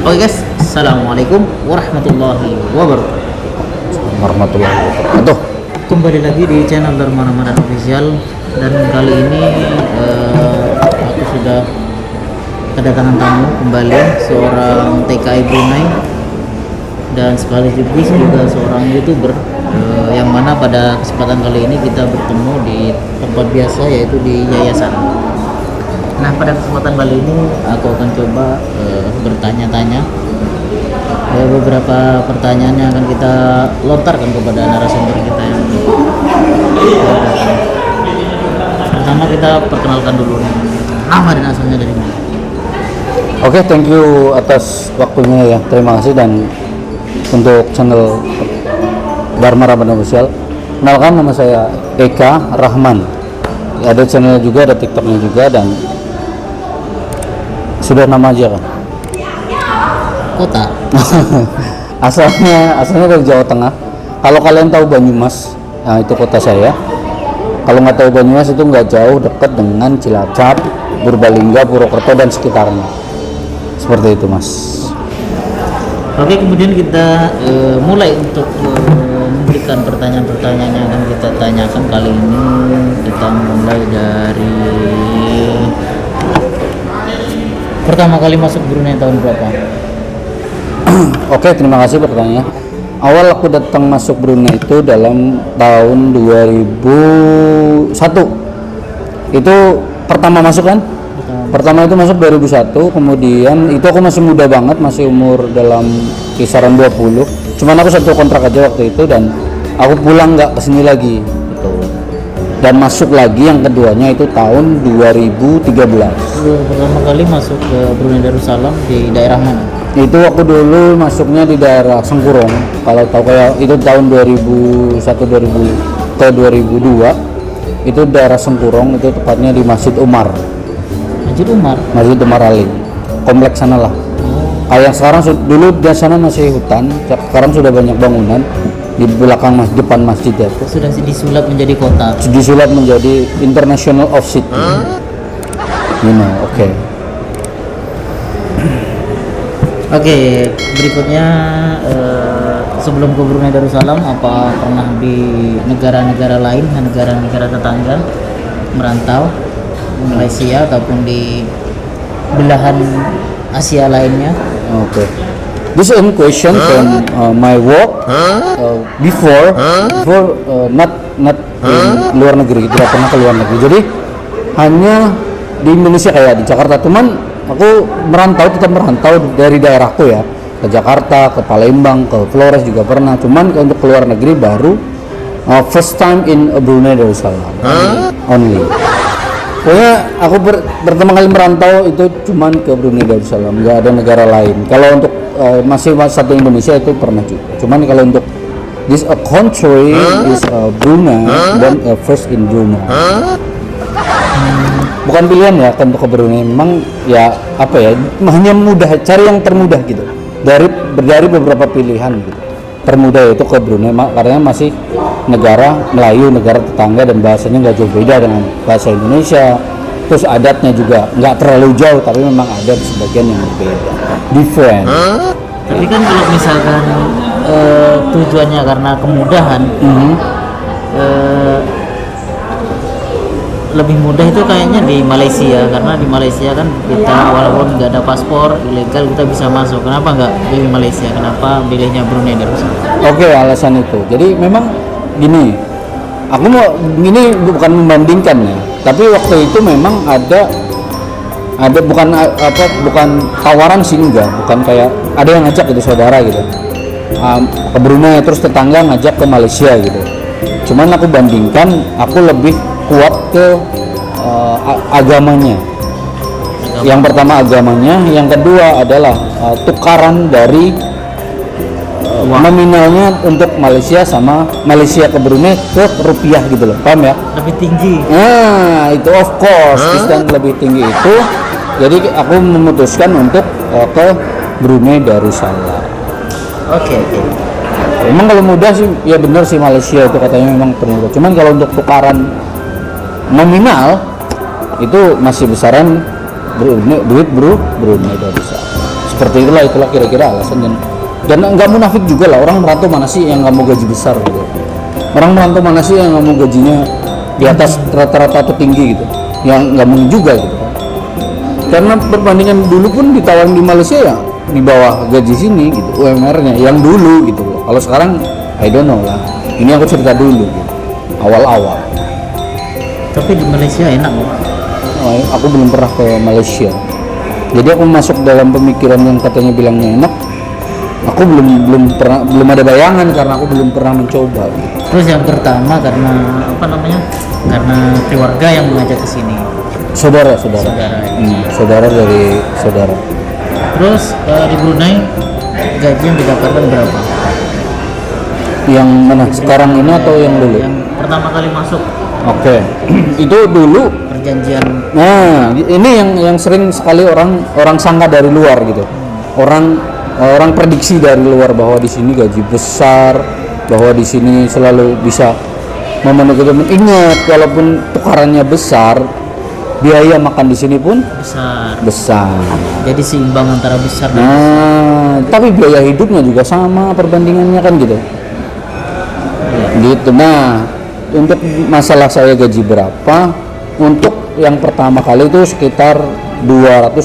Oke guys, assalamualaikum warahmatullahi wabarakatuh. Warahmatullahi wabarakatuh. Kembali lagi di channel Dharma Ramadan Official, dan kali ini aku sudah kedatangan tamu kembali, seorang TKI Brunei dan sekaligus juga seorang YouTuber, yang mana pada kesempatan kali ini kita bertemu di tempat biasa, yaitu di yayasan. Nah, pada kesempatan kali ini aku akan coba bertanya-tanya. Beberapa pertanyaan yang akan kita lontarkan kepada narasumber kita yang datang. Pertama, kita perkenalkan dulu nama dan asalnya dari mana. Oke, thank you atas waktunya ya. Terima kasih. Dan untuk channel Dharma Ramadan Official, kenalkan, nama saya Eka Rahman. Ada channel juga, ada TikToknya juga, dan sudah nama aja kan. Kota. asalnya dari Jawa Tengah. Kalau kalian tahu Banyumas, nah itu kota saya. Kalau nggak tahu Banyumas, itu nggak jauh, dekat dengan Cilacap, Purbalingga, Purwokerto dan sekitarnya. Seperti itu, Mas. Oke, kemudian kita mulai untuk memberikan pertanyaan-pertanyaan yang akan kita tanyakan kali ini. Kita mulai dari pertama kali masuk Brunei tahun berapa? Oke, terima kasih pertanyaannya. Awal aku datang masuk Brunei itu dalam tahun 2001. Itu pertama masuk kan? Pertama itu masuk 2001, kemudian itu aku masih muda banget, masih umur dalam kisaran 20. Cuman aku satu kontrak aja waktu itu, dan aku pulang nggak kesini lagi gitu. Dan masuk lagi yang keduanya itu tahun 2013. Pertama kali masuk ke Brunei Darussalam di daerah mana? Itu aku dulu masuknya di daerah Sengkurong. Kalau tahu, kayak itu tahun 2001 ke 2002 itu daerah Sengkurong, itu tepatnya di Masjid Umar. Masjid Umar Ali, kompleks sana lah. Kayak sekarang dulu di sana masih hutan, sekarang sudah banyak bangunan di belakang depan masjid ya. Sudah disulap menjadi kota. Disulap menjadi International of City. Oke. Oke, berikutnya sebelum ke Brunei Darussalam, apa pernah di negara-negara lain, negara-negara tetangga, merantau, Malaysia ataupun di belahan Asia lainnya? Okay. This is a question from my work before not in luar negeri, tidak pernah ke luar negeri. Jadi hanya di Indonesia, kayak di Jakarta. Cuman aku tetap merantau dari daerahku ya, ke Jakarta, ke Palembang, ke Flores juga pernah. Cuman untuk ke luar negeri baru first time in Brunei Darussalam only. Pokoknya aku pertama kali merantau itu cuman ke Brunei Darussalam, nggak ada negara lain. Kalau untuk masih satu Indonesia itu pernah juga. Cuman kalau untuk this a country is Brunei, then first in Brunei. Bukan pilihan ya untuk ke Brunei, memang ya apa ya, hanya mudah, cari yang termudah gitu dari beberapa pilihan gitu. Termudah itu ke Brunei karena masih negara Melayu, negara tetangga, dan bahasanya nggak jauh beda dengan bahasa Indonesia. Terus adatnya juga nggak terlalu jauh, tapi memang ada sebagian yang berbeda, different. Tapi kan kalau misalkan tujuannya karena kemudahan, lebih mudah itu kayaknya di Malaysia, karena di Malaysia kan kita walaupun nggak ada paspor ilegal kita bisa masuk. Kenapa nggak pilih Malaysia? Kenapa pilihnya Brunei Darussalam? Oke, alasan itu. Jadi memang gini, aku mau ini bukan membandingkan ya, tapi waktu itu memang ada bukan tawaran sih, enggak, bukan kayak ada yang ngajak gitu, saudara gitu ke Brunei, terus tetangga ngajak ke Malaysia gitu. Cuman aku bandingkan, aku lebih kuat ke agamanya. Yang pertama agamanya, yang kedua adalah tukaran dari nominalnya untuk Malaysia sama Malaysia ke Brunei ke rupiah gitu loh, paham ya? Lebih tinggi. Nah itu of course, dan lebih tinggi itu. Jadi aku memutuskan untuk ke Brunei Darussalam. Oke. Emang kalau mudah sih, ya benar sih, Malaysia itu katanya memang termudah. Cuman kalau untuk tukaran nominal itu masih besaran Brunei Darussalam. seperti itulah kira-kira alasan. Dan nggak munafik juga lah, orang merantau mana sih yang nggak mau gaji besar gitu. Orang merantau mana sih yang nggak mau gajinya di atas rata-rata atau tinggi gitu, yang nggak mungkin juga gitu. Karena perbandingan dulu pun ditawarin di Malaysia ya di bawah gaji sini gitu, UMR-nya yang dulu gitu loh. Kalau sekarang I don't know lah, ini aku cerita dulu gitu, awal-awal. Tapi di Malaysia enak loh. Aku belum pernah ke Malaysia, jadi aku masuk dalam pemikiran yang katanya bilangnya enak. Aku belum ada bayangan karena aku belum pernah mencoba gitu. Terus yang pertama karena apa namanya? Karena keluarga yang mengajak ke sini. Saudara dari saudara. Terus di Brunei gaji yang didapatkan berapa? Yang mana? Sekarang ini atau yang dulu? Yang pertama kali masuk. Oke. Itu dulu Perjanjian. Nah, ini yang sering sekali orang sangka dari luar gitu. Orang prediksi dari luar bahwa di sini gaji besar, bahwa di sini selalu bisa memenuhi kebutuhan. Ingat, walaupun tukarannya besar, biaya makan di sini pun besar. Jadi seimbang antara besar dan tapi biaya hidupnya juga sama perbandingannya kan gitu. Gitu. Nah, untuk masalah saya gaji berapa? Untuk yang pertama kali itu sekitar 250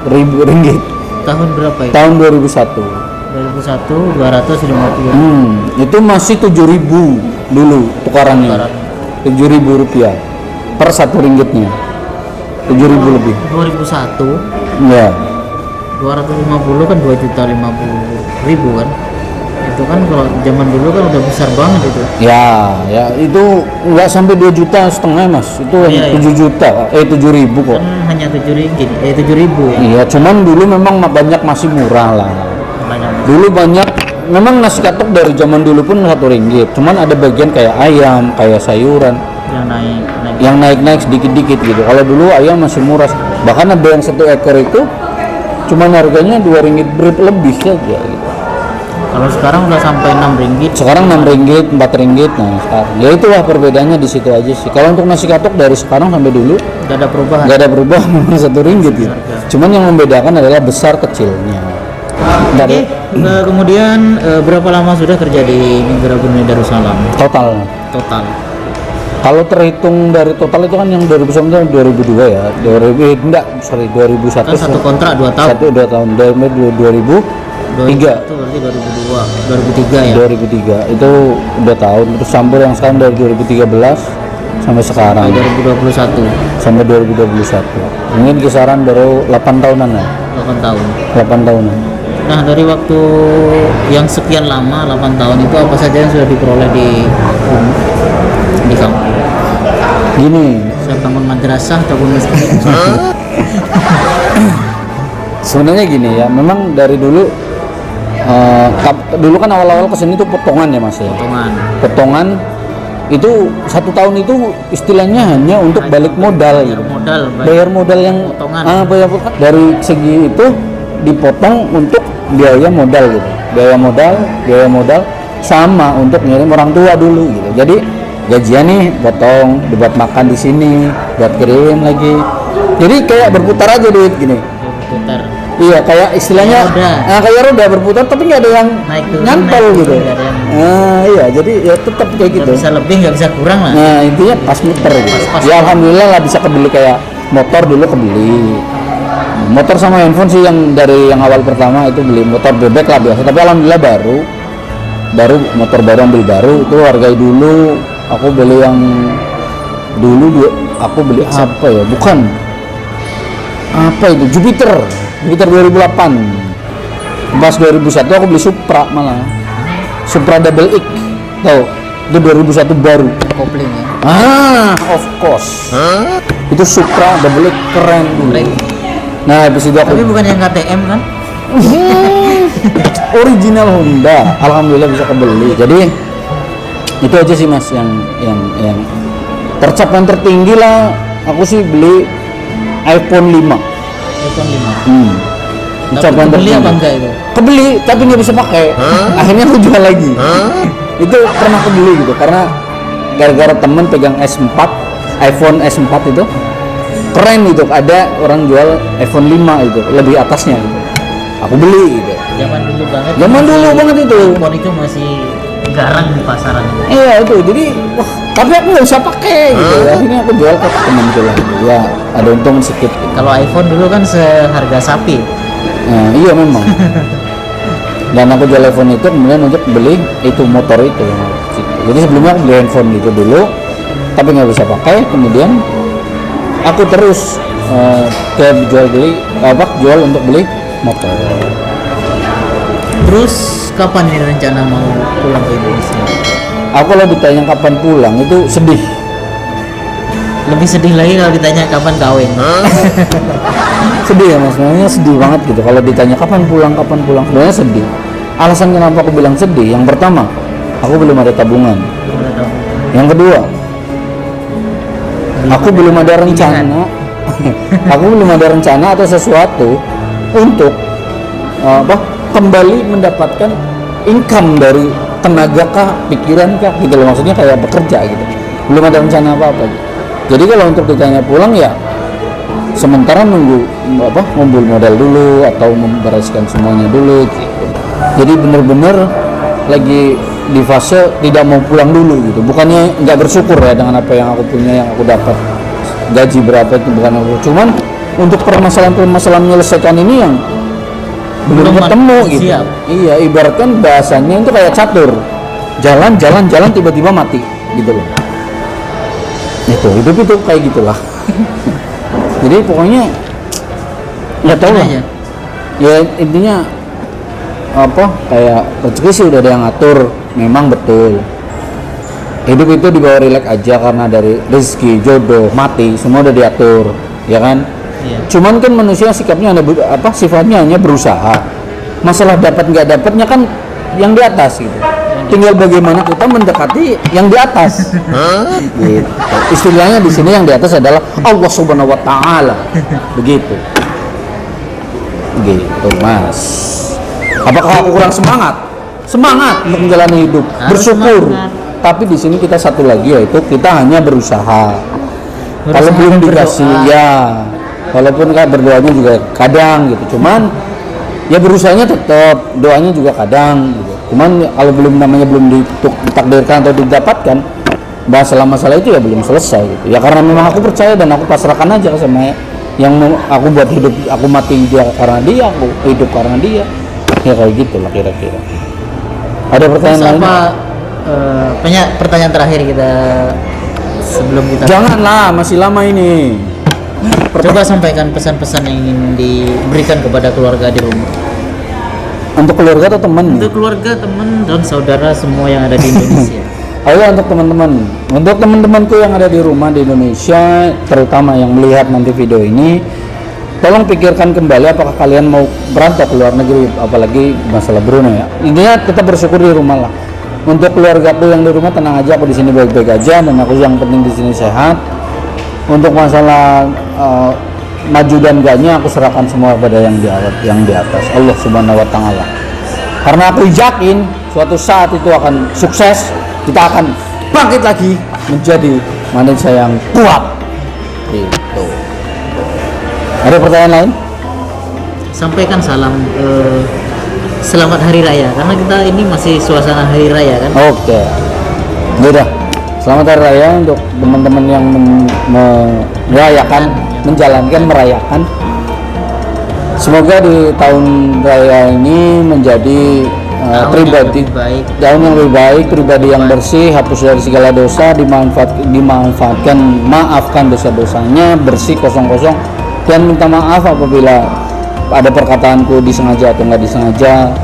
ribu ringgit. Tahun berapa itu? Tahun 2001. 250. Itu masih 7.000 dulu tukarannya. 7.000 rupiah per 1 ringgitnya. 7.000 lebih. 2001. Ya. 250 kan 2.050.000 kan. Itu kan kalau zaman dulu kan udah besar banget itu. Ya itu nggak sampai 2,5 juta Mas. Itu 7 juta, 7.000 kok. Kan hanya 7 ringgit, 7.000 ya. Iya, cuman dulu memang banyak masih murah lah. Dulu banyak, memang nasi katuk dari zaman dulu pun 1 ringgit. Cuman ada bagian kayak ayam, kayak sayuran yang naik sedikit-dikit gitu. Kalau dulu ayam masih murah. Bahkan ada yang 1 ekor itu cuman harganya 2 ringgit lebih saja gitu. Kalau sekarang udah sampai 6 ringgit. Sekarang 6 ringgit, 4 ringgit. Nah, sekarang ya itulah perbedaannya di situ aja sih. Kalau untuk nasi katuk dari sekarang sampai dulu nggak ada perubahan. Nggak ada perubahan, 1 ringgit gitu. Cuman yang membedakan adalah besar kecilnya. Oke, kemudian berapa lama sudah kerja di negara Brunei Darussalam? Total. Kalau terhitung dari total itu kan yang 2009 2002 ya. 2001. Kan satu kontrak 2 tahun. 2 tahun. Dari 2003. Itu berarti 2003 ya. 2003 itu udah tahun. Terus campur yang sekarang dari 2013 sampai sekarang. 2021. Sampai 2021. Mungkin kisaran baru 8 tahunan ya. 8 tahun. 8 tahunan. Nah, dari waktu yang sekian lama 8 tahun itu apa saja yang sudah diperoleh di kampung? Gini, Saya bangun madrasah ataupun masjid. sebenarnya gini ya, memang dari dulu dulu kan awal-awal kesini tuh potongan ya Mas ya. Potongan itu 1 tahun itu istilahnya hanya untuk balik modal. Bayar modal yang bayar dari segi itu dipotong untuk biaya modal gitu. Biaya modal sama untuk ngirim orang tua dulu gitu. Jadi gajian nih potong dibuat makan di sini, buat kirim lagi. Jadi kayak berputar aja duit gini. Iya, kayak istilahnya kayak roda berputar tapi nggak ada yang nyantol gitu. Iya, jadi ya tetap kayak gitu. Nggak bisa lebih, nggak bisa kurang lah. Nah, intinya pas muter gitu. Ya alhamdulillah lah bisa kebeli, kayak motor dulu kebeli. Motor sama handphone sih yang dari yang awal pertama itu beli motor bebek lah biasa. Tapi alhamdulillah baru motor baru ambil baru itu harga dulu aku beli yang aku beli apa ya? Bukan. Apa itu? Jupiter 2008. Pas 2001 aku beli Supra malah. Supra Double X. Tahu? Itu 2001 baru. Kopling ya. Of course. Itu Supra Double X keren dulu. Nah, habis itu aku. Tapi bukan yang KTM kan? Original Honda. Alhamdulillah bisa kebeli. Jadi itu aja sih Mas yang tercapaian tertinggi lah. Aku sih beli iPhone 5. Tapi kebeli apa enggak itu? Kebeli tapi nggak bisa pakai. Akhirnya aku jual lagi. Itu pernah kebeli gitu karena gara-gara temen pegang S4, iPhone S4 itu keren gitu, ada orang jual iPhone 5 itu lebih atasnya gitu, aku beli gitu. Zaman dulu banget. Zaman dulu banget itu. iPhone itu masih garang di pasaran itu. Iya itu, jadi wah, tapi aku nggak bisa pakai gitu. Akhirnya aku jual ke temanku lah. Ya ada untung sedikit. Gitu. Kalau iPhone dulu kan seharga sapi. Nah, iya memang. Dan aku jual iPhone itu kemudian untuk beli itu motor itu. Jadi sebelumnya aku beli handphone gitu dulu, tapi nggak bisa pakai. Kemudian aku terus ke jual untuk beli motor. Terus kapan ini rencana mau pulang ke Indonesia? Aku kalau ditanya kapan pulang itu sedih. Lebih sedih lagi kalau ditanya kapan kawin. Sedih ya mas, sebenarnya sedih banget gitu. Kalau ditanya kapan pulang, sebenarnya sedih. Alasan kenapa aku bilang sedih, yang pertama, aku belum ada tabungan. Yang kedua, aku belum ada rencana. Aku belum ada rencana atau sesuatu untuk kembali mendapatkan income dari tenaga kah, pikiran kah, gitu loh. Maksudnya kayak bekerja gitu. Belum ada rencana apa-apa gitu. Jadi kalau untuk ditanya pulang ya sementara nunggu ngumpul modal dulu atau membereskan semuanya dulu gitu. Jadi bener-bener lagi di fase tidak mau pulang dulu gitu. Bukannya nggak bersyukur ya dengan apa yang aku punya, yang aku dapat gaji berapa itu, bukan aku. Cuman untuk permasalahan menyelesaikan ini yang belum ketemu gitu. Siap. Iya, ibaratkan bahasanya itu kayak catur. Jalan tiba-tiba mati gitu loh. Itu hidup itu kayak gitulah. Jadi pokoknya nggak tahu lah. Ya intinya kayak rezeki sih udah ada yang ngatur, memang betul. Hidup itu dibawa rileks aja karena dari rezeki, jodoh, mati semua udah diatur, ya kan? Iya. Cuman kan manusia sikapnya sifatnya hanya berusaha. Masalah dapat nggak dapatnya kan yang di atas gitu. Tinggal bagaimana kita mendekati yang di atas. Gitu. Istilahnya di sini yang di atas adalah Allah Subhanahu wa taala. Begitu. Gitu, Mas. Apakah aku kurang semangat? Semangat untuk menjalani hidup, bersyukur. Tapi di sini kita satu lagi, yaitu kita hanya berusaha. Kalau belum dikasih ya, walaupun kan berdoanya juga kadang gitu. Cuman ya berusahanya tetap, doanya juga kadang gitu. Cuman kalau belum ditakdirkan atau didapatkan, masalah itu ya belum selesai gitu. Ya karena memang aku percaya dan aku pasrahkan aja sama yang aku buat hidup, aku mati dia karena dia, aku hidup karena dia. Ya kayak gitulah kira-kira. Ada pertanyaan lain? Pertanyaan terakhir kita sebelum kita. Janganlah, masih lama ini. Coba sampaikan pesan-pesan yang ingin diberikan kepada keluarga di rumah. Untuk keluarga atau teman? Untuk keluarga, teman, dan saudara semua yang ada di Indonesia. Ayo untuk teman-teman, untuk teman-temanku yang ada di rumah di Indonesia, terutama yang melihat nanti video ini, tolong pikirkan kembali apakah kalian mau berangkat ke luar negeri, apalagi masalah Brunei ya. Intinya kita bersyukur di rumah lah. Untuk keluargaku yang di rumah tenang aja, aku di sini baik-baik aja dan aku yang penting di sini sehat. Untuk masalah maju dan enggaknya aku serahkan semua pada yang di atas, Allah Subhanahu wa taala. Karena aku yakin suatu saat itu akan sukses, kita akan bangkit lagi menjadi manusia yang kuat. Gitu. Ada pertanyaan lain? Sampaikan salam selamat hari raya karena kita ini masih suasana hari raya kan. Oke. Udah. Selamat hari raya untuk teman-teman yang merayakan. Semoga di tahun raya ini menjadi pribadi tahun yang lebih baik, pribadi yang bersih, hapus dari segala dosa, maafkan dosa-dosanya, bersih kosong-kosong, dan minta maaf apabila ada perkataanku disengaja atau nggak disengaja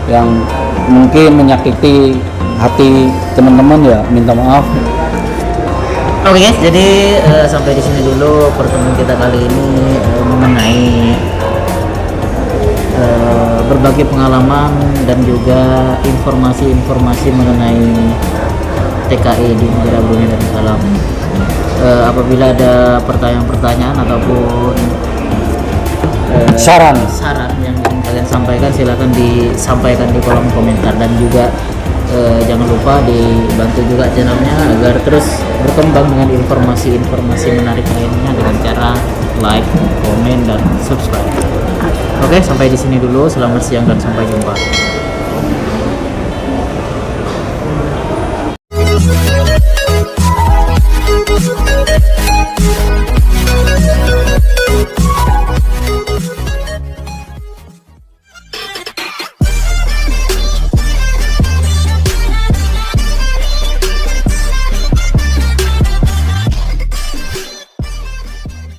yang mungkin menyakiti hati teman-teman, ya minta maaf. Oke guys, jadi sampai di sini dulu pertemuan kita kali ini mengenai berbagai pengalaman dan juga informasi-informasi mengenai TKI di negara Brunei Darussalam. Apabila ada pertanyaan-pertanyaan ataupun saran yang ingin kalian sampaikan, silakan disampaikan di kolom komentar, dan juga jangan lupa dibantu juga channelnya agar terus berkembang dengan informasi-informasi menarik lainnya dengan cara like, komen, dan subscribe. Oke, sampai di sini dulu. Selamat siang dan sampai jumpa.